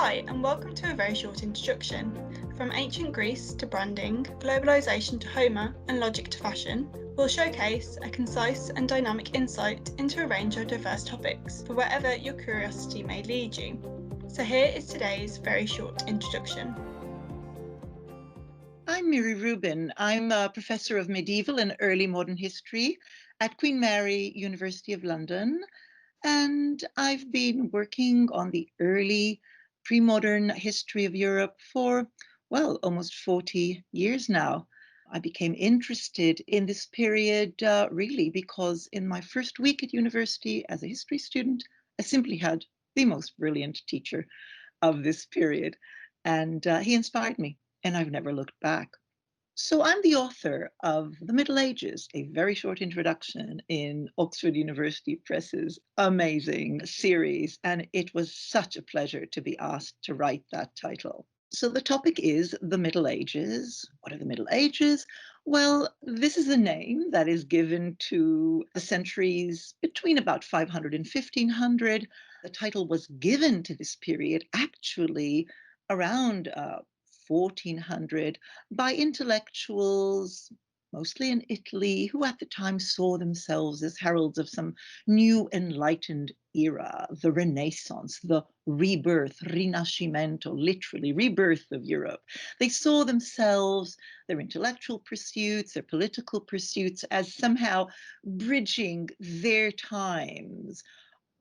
Hi, and welcome to a very short introduction. From ancient Greece to branding, globalisation to Homer, and logic to fashion, we'll showcase a concise and dynamic insight into a range of diverse topics for wherever your curiosity may lead you. So here is today's very short introduction. I'm Miri Rubin. I'm a professor of medieval and early modern history at Queen Mary, University of London, and I've been working on the early pre-modern history of Europe for, well, almost 40 years now. I became interested in this period really because in my first week at university as a history student, I simply had the most brilliant teacher of this period, and he inspired me, and I've never looked back. So I'm the author of The Middle Ages, a very short introduction in Oxford University Press's amazing series, and it was such a pleasure to be asked to write that title. So the topic is the Middle Ages. What are the Middle Ages? Well, this is a name that is given to the centuries between about 500 and 1500. The title was given to this period actually around 1400 by intellectuals, mostly in Italy, who at the time saw themselves as heralds of some new enlightened era, the Renaissance, the rebirth, rinascimento, literally rebirth of Europe. They saw themselves, their intellectual pursuits, their political pursuits, as somehow bridging their times,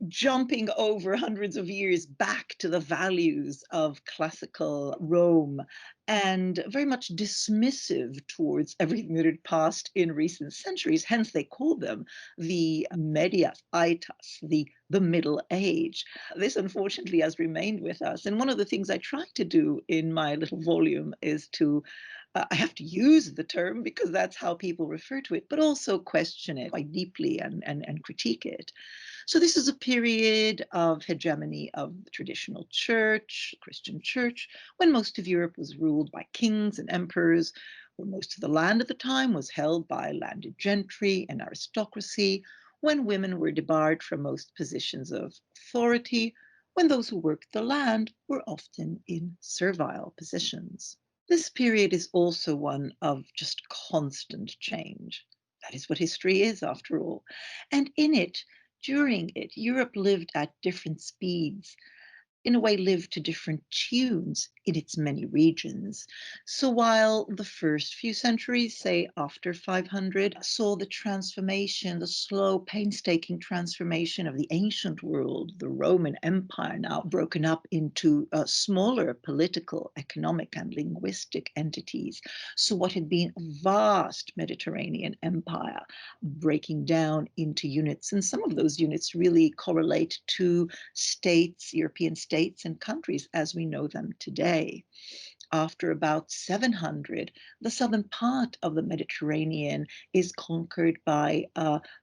jumping over hundreds of years back to the values of classical Rome, and very much dismissive towards everything that had passed in recent centuries. Hence, they call them the medias aetas, the Middle Age. This, unfortunately, has remained with us. And one of the things I try to do in my little volume is to I have to use the term because that's how people refer to it, but also question it quite deeply and critique it. So this is a period of hegemony of the traditional church, Christian church, when most of Europe was ruled by kings and emperors, when most of the land at the time was held by landed gentry and aristocracy, when women were debarred from most positions of authority, when those who worked the land were often in servile positions. This period is also one of just constant change. That is what history is, after all. And in it, during it, Europe lived at different speeds, in a way lived to different tunes in its many regions. So while the first few centuries, say after 500, saw the transformation, the slow, painstaking transformation of the ancient world, the Roman Empire now broken up into smaller political, economic, and linguistic entities. So what had been a vast Mediterranean empire breaking down into units, and some of those units really correlate to states, European states and countries as we know them today. After about 700, the southern part of the Mediterranean is conquered by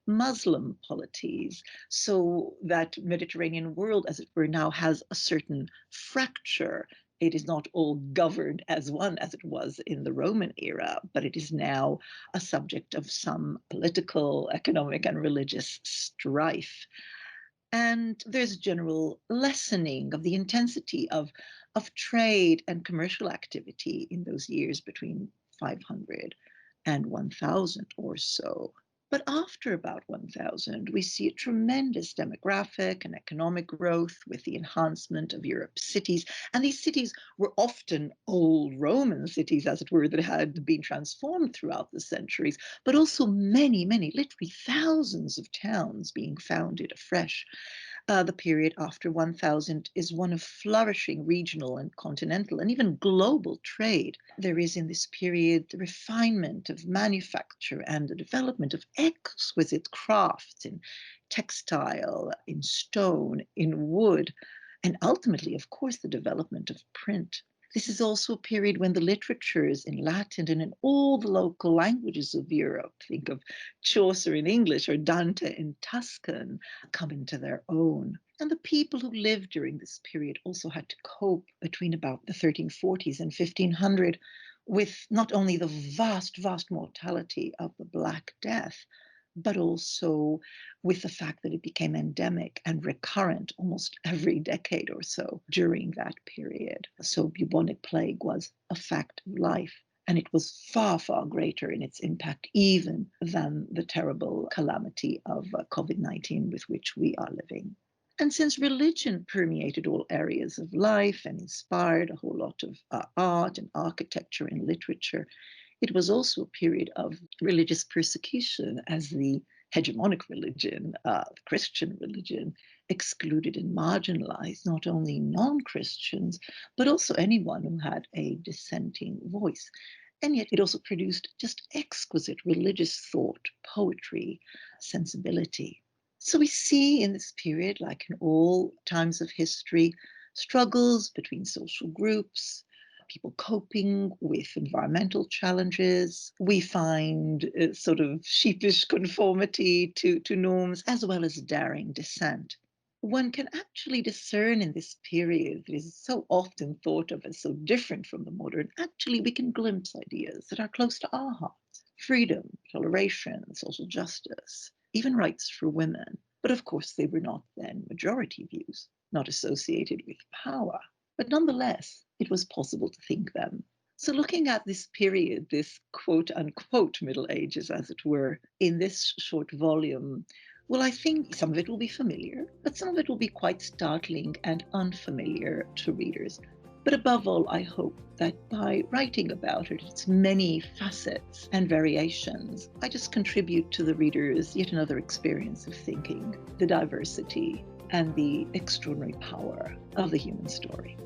Muslim polities. So that Mediterranean world, as it were, now has a certain fracture. It is not all governed as one as it was in the Roman era, but it is now a subject of some political, economic, and religious strife. And there's a general lessening of the intensity of trade and commercial activity in those years between 500 and 1000 or so. But after about 1000, we see a tremendous demographic and economic growth with the enhancement of Europe's cities. And these cities were often old Roman cities, as it were, that had been transformed throughout the centuries, but also many, many, literally thousands of towns being founded afresh. The period after 1000 is one of flourishing regional and continental and even global trade. There is in this period the refinement of manufacture and the development of exquisite crafts in textile, in stone, in wood, and ultimately, of course, the development of print. This is also a period when the literatures in Latin and in all the local languages of Europe, think of Chaucer in English or Dante in Tuscan, come into their own. And the people who lived during this period also had to cope between about the 1340s and 1500 with not only the vast, vast mortality of the Black Death, but also with the fact that it became endemic and recurrent almost every decade or so during that period. So bubonic plague was a fact of life. And it was far, far greater in its impact even than the terrible calamity of COVID-19 with which we are living. And since religion permeated all areas of life and inspired a whole lot of art and architecture and literature, it was also a period of religious persecution as the hegemonic religion, the Christian religion, excluded and marginalized not only non Christians, but also anyone who had a dissenting voice. And yet it also produced just exquisite religious thought, poetry, sensibility. So we see in this period, like in all times of history, struggles between social groups, people coping with environmental challenges. We find sort of sheepish conformity to norms, as well as daring dissent. One can actually discern in this period that is so often thought of as so different from the modern, actually we can glimpse ideas that are close to our hearts. Freedom, toleration, social justice, even rights for women. But of course they were not then majority views, not associated with power. But nonetheless, it was possible to think them. So, looking at this period, this quote unquote Middle Ages, as it were, in this short volume, well, I think some of it will be familiar, but some of it will be quite startling and unfamiliar to readers. But above all, I hope that by writing about it, its many facets and variations, I just contribute to the readers yet another experience of thinking, the diversity and the extraordinary power of the human story.